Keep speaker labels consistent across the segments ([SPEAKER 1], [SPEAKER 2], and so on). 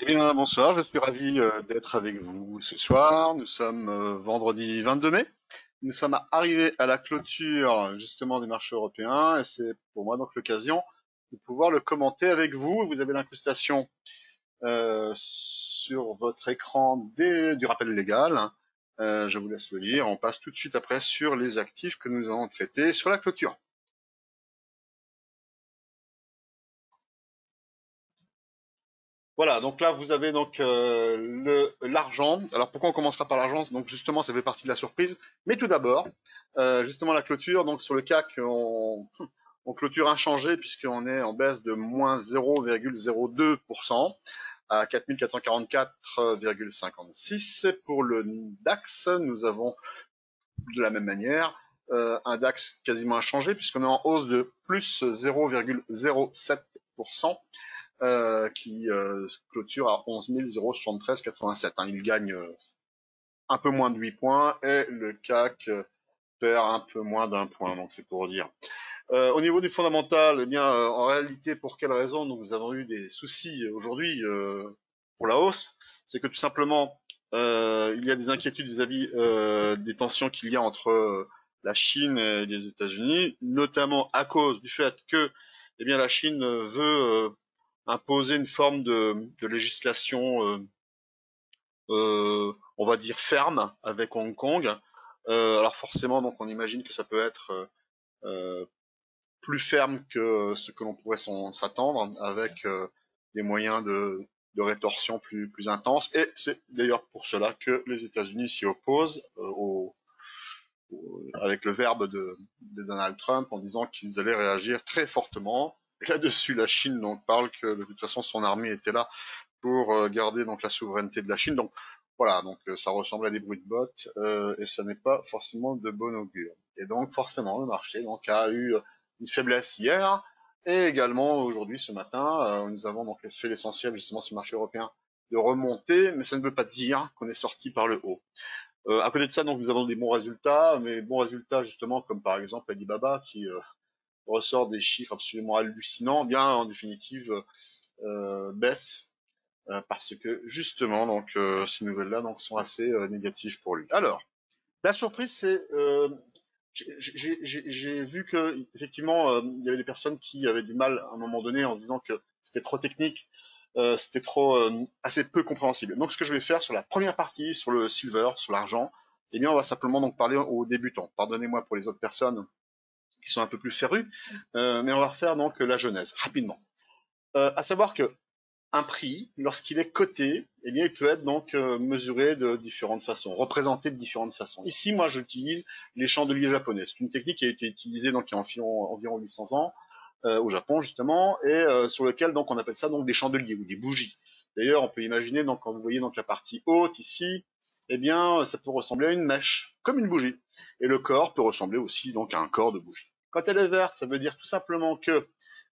[SPEAKER 1] Bien, bonsoir, je suis ravi d'être avec vous ce soir. Nous sommes vendredi 22 mai. Nous sommes arrivés à la clôture justement des marchés européens et c'est pour moi donc l'occasion de pouvoir le commenter avec vous. Vous avez l'incrustation sur votre écran du rappel légal. Je vous laisse le lire. On passe tout de suite après sur les actifs que nous allons traiter sur la clôture. Voilà, donc là vous avez donc l'argent. Alors pourquoi on commencera par l'argent? Donc justement, ça fait partie de la surprise. Mais tout d'abord, justement la clôture. Donc sur le CAC, on clôture inchangé puisqu'on est en baisse de moins 0,02% à 4444,56. Pour le DAX, nous avons de la même manière un DAX quasiment inchangé puisqu'on est en hausse de plus 0,07%. Qui clôture à 11 073,87. Hein. Il gagne un peu moins de 8 points et le CAC perd un peu moins d'un point, donc c'est pour dire. Au niveau du fondamental, eh bien, en réalité, pour quelle raison nous avons eu des soucis aujourd'hui pour la hausse? C'est que tout simplement, il y a des inquiétudes vis-à-vis des tensions qu'il y a entre la Chine et les États-Unis, notamment à cause du fait que eh bien, la Chine veut imposer une forme de législation, on va dire ferme avec Hong Kong. Alors forcément, donc on imagine que ça peut être plus ferme que ce que l'on pourrait s'attendre, avec des moyens de rétorsion plus intenses. Et c'est d'ailleurs pour cela que les États-Unis s'y opposent avec le verbe de Donald Trump en disant qu'ils allaient réagir très fortement. Et là-dessus, la Chine donc parle que de toute façon son armée était là pour garder donc la souveraineté de la Chine. Donc voilà, donc ça ressemble à des bruits de bottes et ça n'est pas forcément de bon augure. Et donc forcément le marché donc a eu une faiblesse hier et également aujourd'hui ce matin nous avons donc fait l'essentiel justement sur le marché européen de remonter, mais ça ne veut pas dire qu'on est sorti par le haut. À côté de ça, donc nous avons des bons résultats, mais bons résultats justement comme par exemple Alibaba qui ressort des chiffres absolument hallucinants, bien en définitive baisse parce que justement donc ces nouvelles-là donc sont assez négatives pour lui. Alors la surprise c'est j'ai vu que effectivement il y avait des personnes qui avaient du mal à un moment donné en se disant que c'était trop technique, c'était trop assez peu compréhensible. Donc ce que je vais faire sur la première partie, sur le silver, sur l'argent, eh bien on va simplement donc parler aux débutants. Pardonnez-moi pour les autres personnes qui sont un peu plus férus, mais on va refaire donc la genèse rapidement. À savoir que un prix, lorsqu'il est coté, eh bien, il peut être donc mesuré de différentes façons, représenté de différentes façons. Ici, moi, j'utilise les chandeliers japonais. C'est une technique qui a été utilisée donc il y a environ 800 ans au Japon justement, et sur lequel donc on appelle ça donc des chandeliers ou des bougies. D'ailleurs, on peut imaginer donc quand vous voyez donc la partie haute ici, eh bien, ça peut ressembler à une mèche, comme une bougie, et le corps peut ressembler aussi donc à un corps de bougie. Quand elle est verte, ça veut dire tout simplement que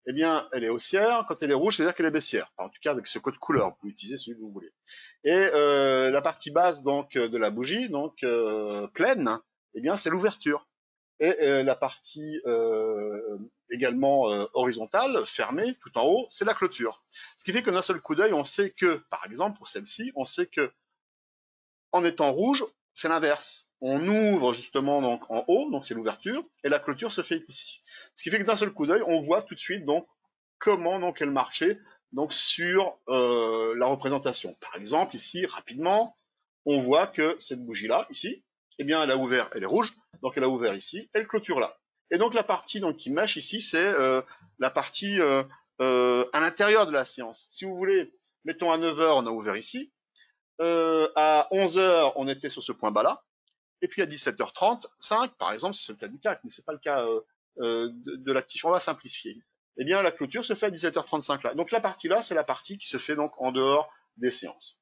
[SPEAKER 1] eh bien, elle est haussière. Quand elle est rouge, c'est-à-dire qu'elle est baissière. Enfin, en tout cas, avec ce code couleur, vous pouvez utiliser celui que vous voulez. Et la partie basse donc de la bougie, donc pleine, eh bien, c'est l'ouverture. Et la partie également horizontale, fermée, tout en haut, c'est la clôture. Ce qui fait que d'un seul coup d'œil, on sait que, par exemple, pour celle-ci, on sait que en étant rouge, c'est l'inverse. On ouvre justement donc en haut, donc c'est l'ouverture, et la clôture se fait ici. Ce qui fait que d'un seul coup d'œil, on voit tout de suite donc comment donc elle marchait donc sur la représentation. Par exemple, ici, rapidement, on voit que cette bougie-là, ici, eh bien, elle a ouvert, elle est rouge, donc elle a ouvert ici, elle clôture là. Et donc la partie donc qui mèche ici, c'est la partie à l'intérieur de la séance. Si vous voulez, mettons à 9 heures, on a ouvert ici, à 11 heures, on était sur ce point bas-là. Et puis à 17h30, 5, par exemple, c'est le cas du CAC, mais c'est pas le cas de l'actif. On va simplifier. Eh bien, la clôture se fait à 17h35 là. Donc la partie là, c'est la partie qui se fait donc en dehors des séances.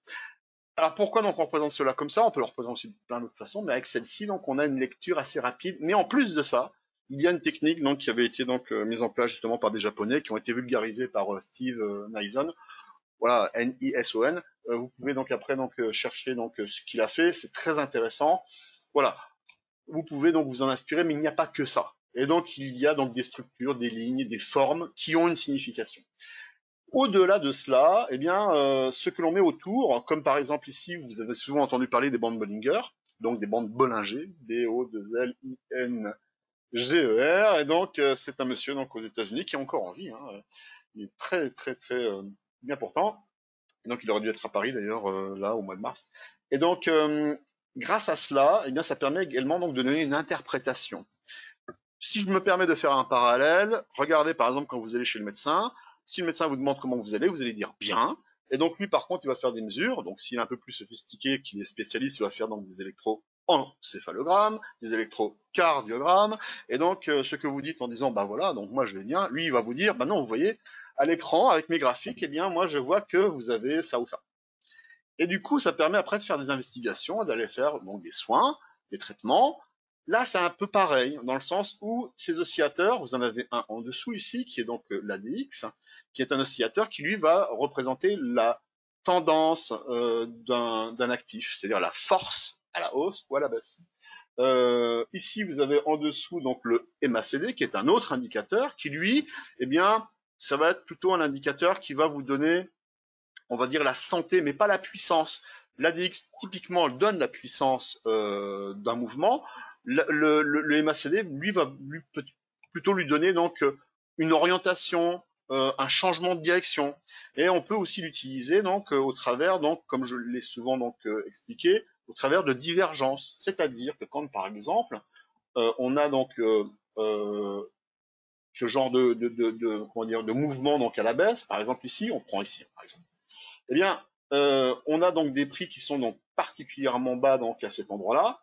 [SPEAKER 1] Alors pourquoi donc on représente cela comme ça? On peut le représenter aussi de plein d'autres façons, mais avec celle-ci, donc on a une lecture assez rapide. Mais en plus de ça, il y a une technique donc qui avait été donc mise en place justement par des Japonais, qui ont été vulgarisées par Steve Nison, voilà, Nison. Vous pouvez donc après donc chercher donc ce qu'il a fait, c'est très intéressant. Voilà, vous pouvez donc vous en inspirer, mais il n'y a pas que ça. Et donc il y a donc des structures, des lignes, des formes qui ont une signification. Au-delà de cela, eh bien, ce que l'on met autour, comme par exemple ici, vous avez souvent entendu parler des bandes Bollinger, donc des bandes Bollinger, B-O-2-L-I-N-G-E-R, et donc c'est un monsieur donc aux États-Unis qui est encore en vie, hein. Il est très très très bien portant. Donc il aurait dû être à Paris d'ailleurs là au mois de mars. Et donc grâce à cela, eh bien ça permet également donc de donner une interprétation. Si je me permets de faire un parallèle, regardez par exemple quand vous allez chez le médecin, si le médecin vous demande comment vous allez dire bien. Et donc lui par contre il va faire des mesures. Donc s'il est un peu plus sophistiqué, qu'il est spécialiste, il va faire donc des électroencéphalogrammes, des électrocardiogrammes. Et donc ce que vous dites en disant bah voilà donc moi je vais bien, lui il va vous dire bah non vous voyez à l'écran avec mes graphiques, eh bien moi je vois que vous avez ça ou ça. Et du coup, ça permet après de faire des investigations, d'aller faire donc des soins, des traitements. Là, c'est un peu pareil, dans le sens où ces oscillateurs, vous en avez un en dessous ici, qui est donc l'ADX, qui est un oscillateur qui, lui, va représenter la tendance d'un actif, c'est-à-dire la force à la hausse ou à la baisse. Ici, vous avez en dessous donc le MACD, qui est un autre indicateur, qui, lui, eh bien, ça va être plutôt un indicateur qui va vous donner on va dire la santé, mais pas la puissance. L'ADX typiquement donne la puissance d'un mouvement. Le MACD, lui, va plutôt lui donner donc une orientation, un changement de direction. Et on peut aussi l'utiliser donc au travers, donc comme je l'ai souvent donc expliqué, au travers de divergences. C'est-à-dire que quand par exemple on a donc ce genre comment dire, de mouvement donc à la baisse, par exemple ici, on prend ici par exemple eh bien, on a donc des prix qui sont donc particulièrement bas donc à cet endroit-là,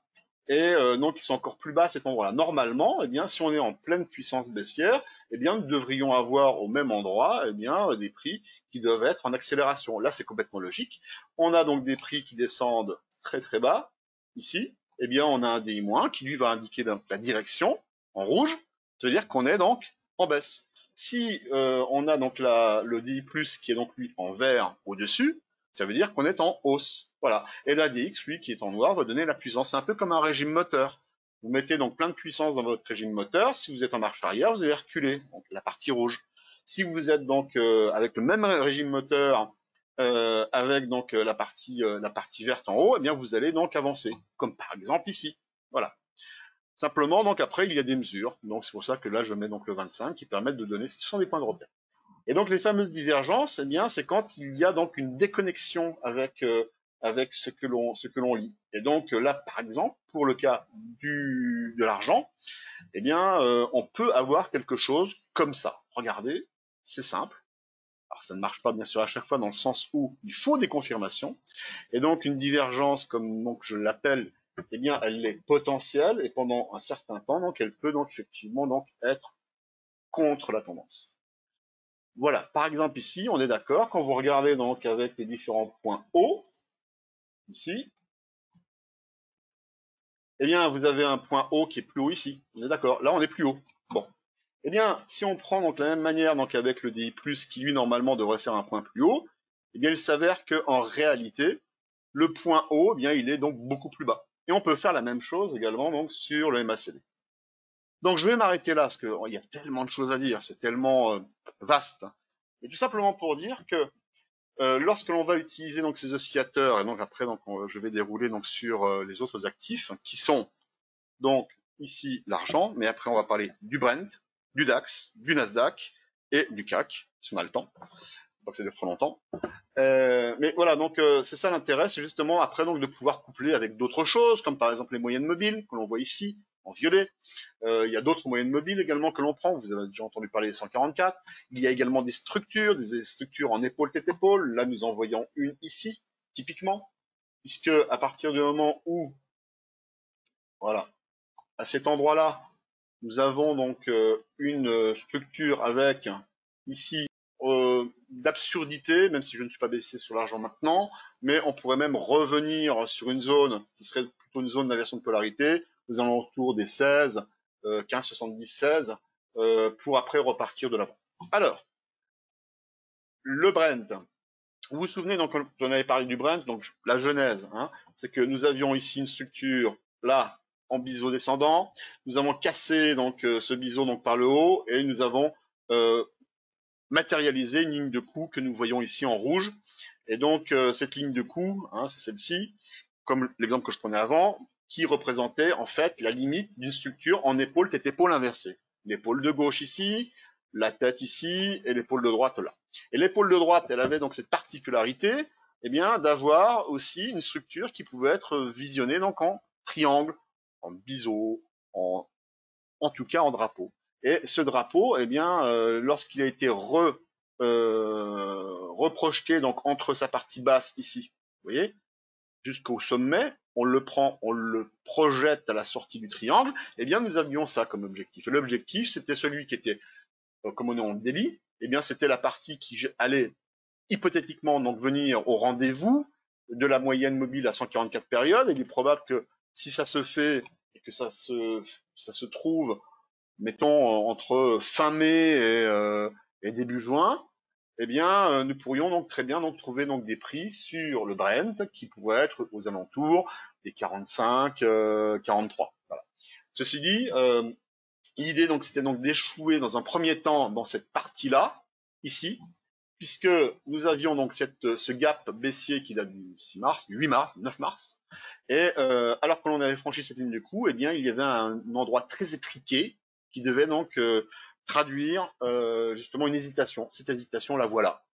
[SPEAKER 1] et donc qui sont encore plus bas à cet endroit-là. Normalement, eh bien, si on est en pleine puissance baissière, eh bien, nous devrions avoir au même endroit, eh bien, des prix qui doivent être en accélération. Là, c'est complètement logique. On a donc des prix qui descendent très très bas. Ici, eh bien, on a un DI- qui lui va indiquer donc la direction en rouge. Ça veut dire qu'on est donc en baisse. Si on a donc le DI+, qui est donc lui en vert au-dessus, ça veut dire qu'on est en hausse. Voilà. Et la DX, lui, qui est en noir, va donner la puissance. C'est un peu comme un régime moteur. Vous mettez donc plein de puissance dans votre régime moteur. Si vous êtes en marche arrière, vous allez reculer, donc la partie rouge. Si vous êtes donc avec le même régime moteur, avec donc la partie verte en haut, eh bien vous allez donc avancer, comme par exemple ici. Voilà. Simplement, donc après, il y a des mesures. Donc c'est pour ça que là, je mets donc le 25 qui permettent de donner, ce sont des points de repère. Et donc les fameuses divergences, eh bien, c'est quand il y a donc une déconnexion avec ce que l'on lit. Et donc là, par exemple, pour le cas de l'argent, eh bien, on peut avoir quelque chose comme ça. Regardez, c'est simple. Alors ça ne marche pas bien sûr à chaque fois dans le sens où il faut des confirmations. Et donc une divergence, comme donc je l'appelle, eh bien, elle est potentielle et pendant un certain temps, donc elle peut donc effectivement donc être contre la tendance. Voilà, par exemple ici, on est d'accord, quand vous regardez donc avec les différents points hauts, ici, eh bien vous avez un point haut qui est plus haut ici, on est d'accord, là on est plus haut. Bon, eh bien si on prend donc la même manière donc avec le DI+, qui lui normalement devrait faire un point plus haut, eh bien il s'avère qu'en réalité, le point haut, eh bien il est donc beaucoup plus bas. Et on peut faire la même chose également donc sur le MACD. Donc je vais m'arrêter là, parce qu'il y a tellement de choses à dire, c'est tellement vaste. Et tout simplement pour dire que lorsque l'on va utiliser donc ces oscillateurs, et donc après donc je vais dérouler donc sur les autres actifs, qui sont donc ici l'argent, mais après on va parler du Brent, du DAX, du Nasdaq et du CAC, si on a le temps, pas que ça dure trop longtemps. Mais voilà, donc c'est ça l'intérêt, c'est justement après donc de pouvoir coupler avec d'autres choses, comme par exemple les moyennes mobiles que l'on voit ici en violet. Il y a d'autres moyennes mobiles également que l'on prend. Vous avez déjà entendu parler des 144. Il y a également des structures en épaule tête épaule. Là, nous en voyons une ici, typiquement, puisque à partir du moment où, voilà, à cet endroit-là, nous avons donc une structure avec ici d'absurdité, même si je ne suis pas baissé sur l'argent maintenant, mais on pourrait même revenir sur une zone qui serait plutôt une zone d'inversion de polarité, aux alentours des 16, 15, 70, 16, pour après repartir de l'avant. Alors, le Brent. Vous vous souvenez, donc, quand on avait parlé du Brent, donc la genèse, hein, c'est que nous avions ici une structure, là, en biseau descendant. Nous avons cassé donc ce biseau donc par le haut et nous avons matérialiser une ligne de coup que nous voyons ici en rouge. Et donc cette ligne de coup, hein, c'est celle-ci, comme l'exemple que je prenais avant, qui représentait en fait la limite d'une structure en épaule tête épaule inversée. L'épaule de gauche ici, la tête ici et l'épaule de droite là. Et l'épaule de droite, elle avait donc cette particularité, eh bien, d'avoir aussi une structure qui pouvait être visionnée donc en triangle, en biseau, en tout cas en drapeau. Et ce drapeau, eh bien, lorsqu'il a été reprojeté donc entre sa partie basse ici, vous voyez, jusqu'au sommet, on le prend, on le projette à la sortie du triangle, eh bien, nous avions ça comme objectif. Et l'objectif, c'était celui qui était, comme on est en débit, eh bien, c'était la partie qui allait hypothétiquement donc venir au rendez-vous de la moyenne mobile à 144 périodes. Il est probable que si ça se fait et que ça se trouve, mettons, entre fin mai et début juin, eh bien, nous pourrions donc très bien donc trouver donc des prix sur le Brent qui pourraient être aux alentours des 45, 43. Voilà. Ceci dit, l'idée donc c'était donc d'échouer dans un premier temps dans cette partie-là, ici, puisque nous avions donc ce gap baissier qui date du 6 mars, du 8 mars, du 9 mars, et alors que l'on avait franchi cette ligne de coup, eh bien il y avait un endroit très étriqué qui devait donc traduire justement une hésitation. Cette hésitation, la voilà.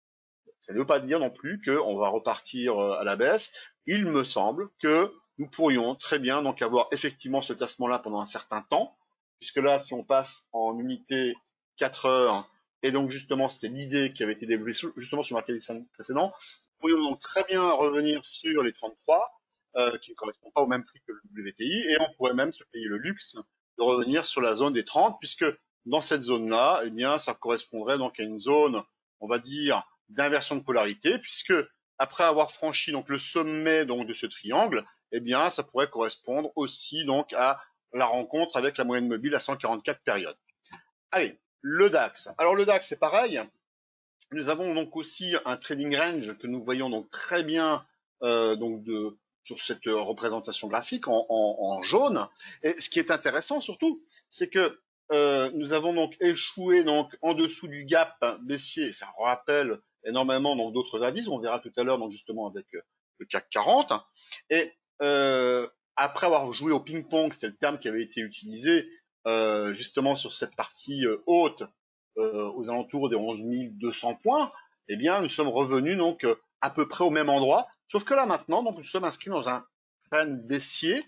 [SPEAKER 1] Ça ne veut pas dire non plus qu'on va repartir à la baisse. Il me semble que nous pourrions très bien donc avoir effectivement ce tassement-là pendant un certain temps, puisque là, si on passe en unité 4 heures, et donc justement c'était l'idée qui avait été développée justement sur le marché précédent, nous pourrions donc très bien revenir sur les 33, qui ne correspondent pas au même prix que le WTI, et on pourrait même se payer le luxe de revenir sur la zone des 30, puisque dans cette zone-là, eh bien, ça correspondrait donc à une zone, on va dire, d'inversion de polarité, puisque après avoir franchi donc le sommet donc de ce triangle, eh bien, ça pourrait correspondre aussi donc à la rencontre avec la moyenne mobile à 144 périodes. Allez, le DAX. Alors le DAX, c'est pareil. Nous avons donc aussi un trading range que nous voyons donc très bien donc sur cette représentation graphique en jaune. Et ce qui est intéressant surtout, c'est que nous avons donc échoué donc en dessous du gap baissier. Ça rappelle énormément donc d'autres indices. On verra tout à l'heure donc justement avec le CAC 40. Et après avoir joué au ping-pong, c'était le terme qui avait été utilisé justement sur cette partie haute aux alentours des 11 200 points, eh bien, nous sommes revenus donc à peu près au même endroit. Sauf que là maintenant, donc nous sommes inscrits dans un trend baissier,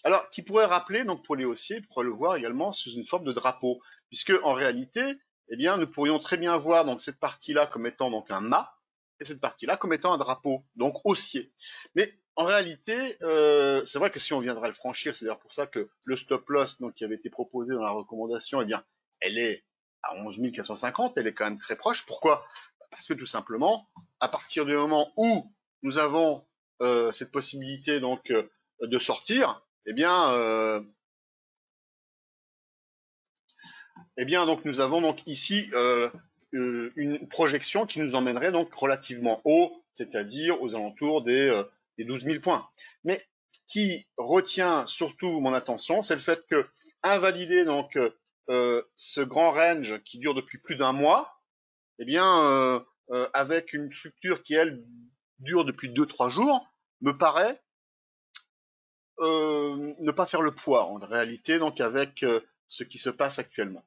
[SPEAKER 1] alors qui pourrait rappeler donc pour les haussiers, pourrait le voir également sous une forme de drapeau, puisque en réalité, eh bien, nous pourrions très bien voir donc cette partie-là comme étant donc un mât et cette partie-là comme étant un drapeau, donc haussier. Mais en réalité, c'est vrai que si on viendrait le franchir, c'est d'ailleurs pour ça que le stop loss donc qui avait été proposé dans la recommandation, eh bien, elle est à 11 450, elle est quand même très proche. Pourquoi? Parce que tout simplement, à partir du moment où nous avons cette possibilité donc de sortir, eh bien donc nous avons donc ici une projection qui nous emmènerait donc relativement haut, c'est-à-dire aux alentours des 12 000 points. Mais ce qui retient surtout mon attention, c'est le fait que invalider donc ce grand range qui dure depuis plus d'un mois, eh bien avec une structure qui elle dure depuis 2-3 jours, me paraît ne pas faire le poids en réalité donc avec ce qui se passe actuellement.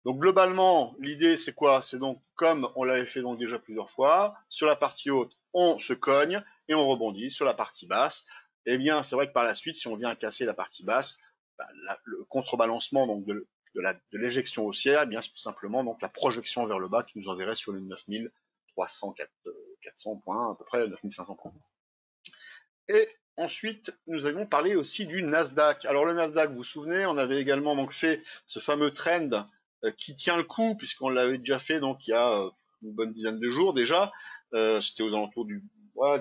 [SPEAKER 1] Donc globalement, l'idée c'est quoi? C'est donc comme on l'avait fait donc déjà plusieurs fois, sur la partie haute, on se cogne et on rebondit. Sur la partie basse, eh bien c'est vrai que par la suite, si on vient casser la partie basse, bah, le contrebalancement donc de l'éjection haussière, eh bien c'est tout simplement donc la projection vers le bas qui nous enverrait sur les 9300 400 points, à peu près 9500 points. Et ensuite, nous avions parlé aussi du Nasdaq. Alors le Nasdaq, vous vous souvenez, on avait également donc fait ce fameux trend qui tient le coup, puisqu'on l'avait déjà fait donc il y a une bonne dizaine de jours déjà. C'était aux alentours du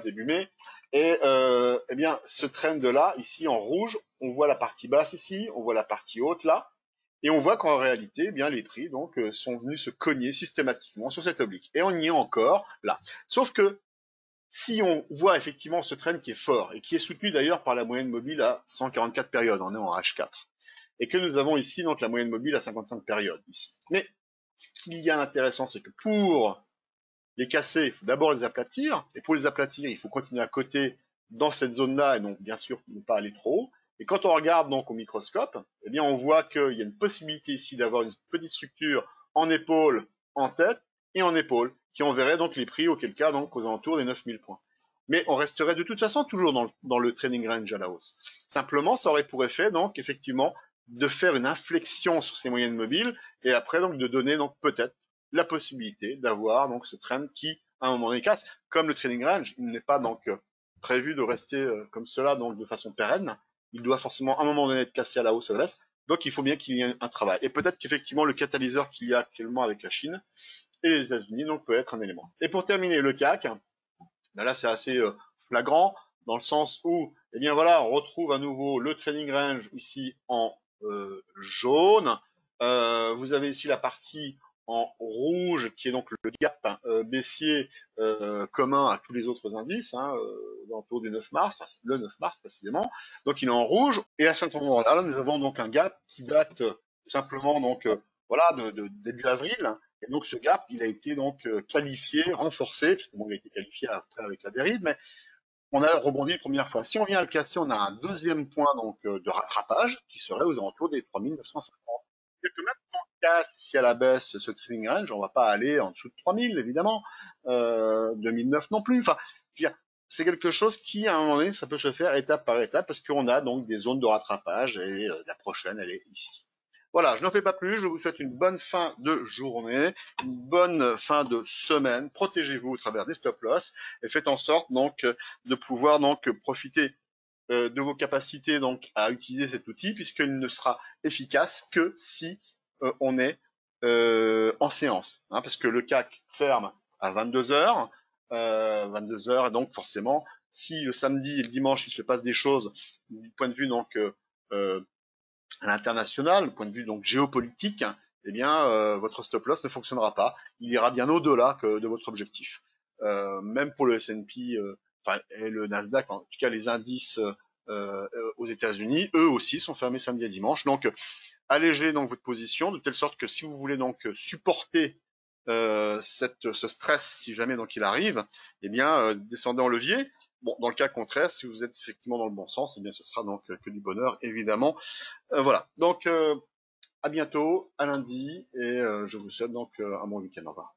[SPEAKER 1] début mai. Et eh bien, ce trend-là, ici en rouge, on voit la partie basse ici, on voit la partie haute là, et on voit qu'en réalité, eh bien, les prix donc sont venus se cogner systématiquement sur cette oblique. Et on y est encore là. Sauf que si on voit effectivement ce trend qui est fort et qui est soutenu d'ailleurs par la moyenne mobile à 144 périodes, on est en H4, et que nous avons ici donc la moyenne mobile à 55 périodes ici. Mais ce qu'il y a d'intéressant, c'est que pour les casser, il faut d'abord les aplatir, et pour les aplatir, il faut continuer à coter dans cette zone-là, et donc bien sûr ne pas aller trop haut. Et quand on regarde donc au microscope, eh bien on voit qu'il y a une possibilité ici d'avoir une petite structure en épaule, en tête et en épaule, qui enverrait donc les prix, auquel cas donc aux alentours des 9000 points. Mais on resterait de toute façon toujours dans le trading range à la hausse. Simplement, ça aurait pour effet donc effectivement de faire une inflexion sur ces moyennes mobiles et après donc de donner donc peut-être la possibilité d'avoir donc ce trend qui à un moment donné casse. Comme le trading range, il n'est pas donc prévu de rester comme cela donc de façon pérenne. Il doit forcément à un moment donné être cassé à la hausse ou à la baisse. Donc il faut bien qu'il y ait un travail. Et peut-être qu'effectivement le catalyseur qu'il y a actuellement avec la Chine et les États-Unis donc peut être un élément. Et pour terminer le CAC, ben là c'est assez flagrant dans le sens où eh bien voilà on retrouve à nouveau le trading range ici en jaune. Vous avez ici la partie en rouge qui est donc le gap baissier commun à tous les autres indices, hein, autour du 9 mars, enfin le 9 mars précisément. Donc il est en rouge et à cet endroit-là, là, nous avons donc un gap qui date tout simplement donc voilà de début avril. Et donc ce gap, il a été donc qualifié, renforcé, puisque bon, il a été qualifié après avec la dérive, mais on a rebondi une première fois. Si on vient à le casser, on a un deuxième point donc de rattrapage qui serait aux alentours des 3950. Et que même si on casse ici à la baisse ce trading range, on va pas aller en dessous de 3000 évidemment, 2009 non plus. Enfin, je veux dire, c'est quelque chose qui à un moment donné ça peut se faire étape par étape parce qu'on a donc des zones de rattrapage et la prochaine elle est ici. Voilà, je n'en fais pas plus, je vous souhaite une bonne fin de journée, une bonne fin de semaine, protégez-vous au travers des stop-loss et faites en sorte donc de pouvoir donc profiter de vos capacités donc à utiliser cet outil puisqu'il ne sera efficace que si on est en séance, hein, parce que le CAC ferme à 22 heures, 22 heures et donc forcément si le samedi et le dimanche il se passe des choses du point de vue donc à l'international, du point de vue donc géopolitique, eh bien votre stop loss ne fonctionnera pas. Il ira bien au-delà que de votre objectif. Même pour le S&P et le Nasdaq, en tout cas les indices aux États-Unis, eux aussi sont fermés samedi et dimanche. Donc allégez donc votre position de telle sorte que si vous voulez donc supporter ce stress si jamais donc il arrive, eh bien descendez en levier. Bon, dans le cas contraire, si vous êtes effectivement dans le bon sens, eh bien ce sera donc que du bonheur évidemment. Voilà. Donc à bientôt, à lundi, et je vous souhaite donc un bon week-end. Au revoir.